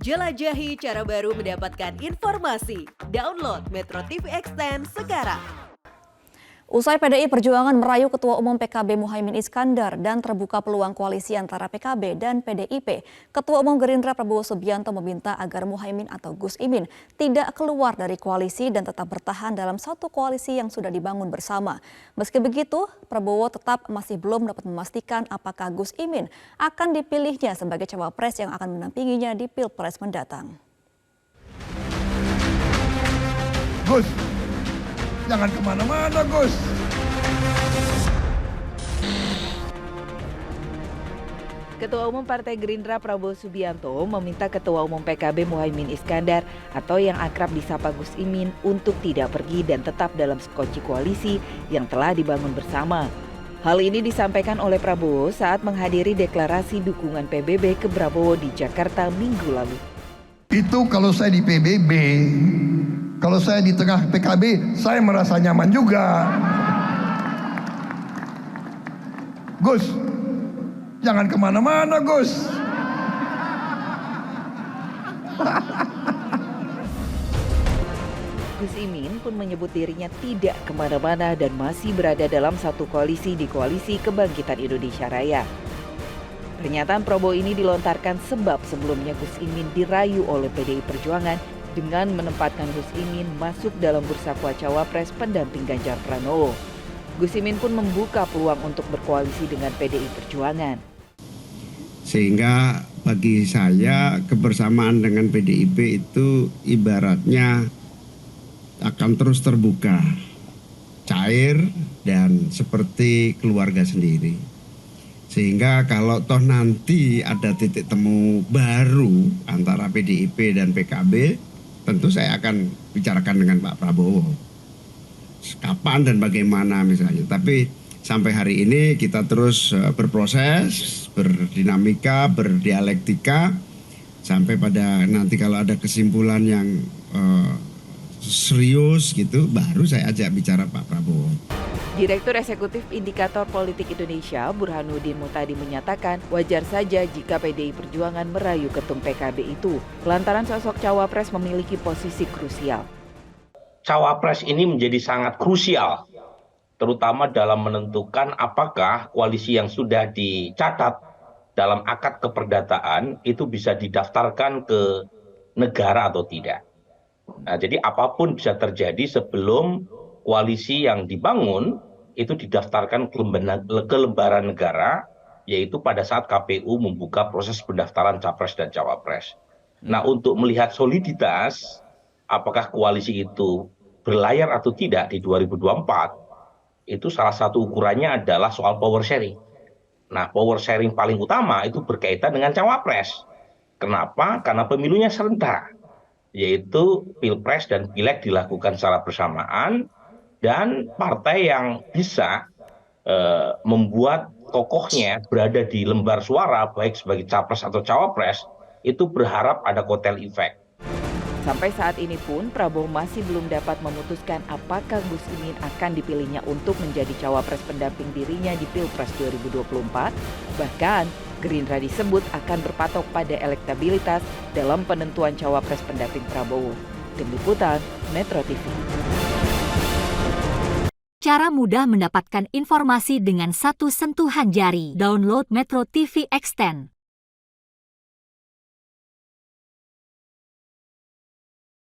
Jelajahi cara baru mendapatkan informasi. Download Metro TV Extend sekarang. Usai PDI Perjuangan merayu Ketua Umum PKB Muhaimin Iskandar dan terbuka peluang koalisi antara PKB dan PDIP, Ketua Umum Gerindra Prabowo Subianto meminta agar Muhaimin atau Gus Imin tidak keluar dari koalisi dan tetap bertahan dalam satu koalisi yang sudah dibangun bersama. Meski begitu, Prabowo tetap masih belum dapat memastikan apakah Gus Imin akan dipilihnya sebagai cawapres yang akan mendampinginya di Pilpres mendatang. Gus, jangan kemana-mana, Gus. Ketua Umum Partai Gerindra Prabowo Subianto meminta Ketua Umum PKB Muhaimin Iskandar atau yang akrab disapa Gus Imin untuk tidak pergi dan tetap dalam skoci koalisi yang telah dibangun bersama. Hal ini disampaikan oleh Prabowo saat menghadiri deklarasi dukungan PBB ke Prabowo di Jakarta Minggu lalu. Itu kalau saya di PBB, kalau saya di tengah PKB, saya merasa nyaman juga. Gus, jangan kemana-mana, Gus. Gus Imin pun menyebut dirinya tidak kemana-mana dan masih berada dalam satu koalisi di Koalisi Kebangkitan Indonesia Raya. Pernyataan Prabowo ini dilontarkan sebab sebelumnya Gus Imin dirayu oleh PDI Perjuangan dengan menempatkan Gus Imin masuk dalam bursa Cawapres pendamping Ganjar Pranowo. Gus Imin pun membuka peluang untuk berkoalisi dengan PDI Perjuangan. Sehingga bagi saya kebersamaan dengan PDIP itu ibaratnya akan terus terbuka, cair dan seperti keluarga sendiri. Sehingga kalau toh nanti ada titik temu baru antara PDIP dan PKB, tentu saya akan bicarakan dengan Pak Prabowo. Kapan dan bagaimana misalnya. Tapi sampai hari ini kita terus berproses, berdinamika, berdialektika. Sampai pada nanti kalau ada kesimpulan yang serius gitu, baru saya ajak bicara Pak Prabowo. Direktur Eksekutif Indikator Politik Indonesia Burhanuddin Muhtadi menyatakan wajar saja jika PDI Perjuangan merayu ketum PKB itu lantaran sosok cawapres memiliki posisi krusial. Cawapres ini menjadi sangat krusial, terutama dalam menentukan apakah koalisi yang sudah dicatat dalam akad keperdataan itu bisa didaftarkan ke negara atau tidak. Nah, jadi apapun bisa terjadi sebelum koalisi yang dibangun itu didaftarkan ke lembaran negara, yaitu pada saat KPU membuka proses pendaftaran capres dan cawapres. Nah, untuk melihat soliditas, apakah koalisi itu berlayar atau tidak di 2024, itu salah satu ukurannya adalah soal power sharing. Nah, power sharing paling utama itu berkaitan dengan cawapres. Kenapa? Karena pemilunya serentak, yaitu Pilpres dan Pileg dilakukan secara bersamaan, dan partai yang bisa membuat tokohnya berada di lembar suara, baik sebagai capres atau cawapres, itu berharap ada kotel efek. Sampai saat ini pun Prabowo masih belum dapat memutuskan apakah Gus Imin akan dipilihnya untuk menjadi cawapres pendamping dirinya di Pilpres 2024. Bahkan Gerindra disebut akan berpatok pada elektabilitas dalam penentuan cawapres pendamping Prabowo. Tim Liputan Metro TV. Cara mudah mendapatkan informasi dengan satu sentuhan jari. Download Metro TV Extend.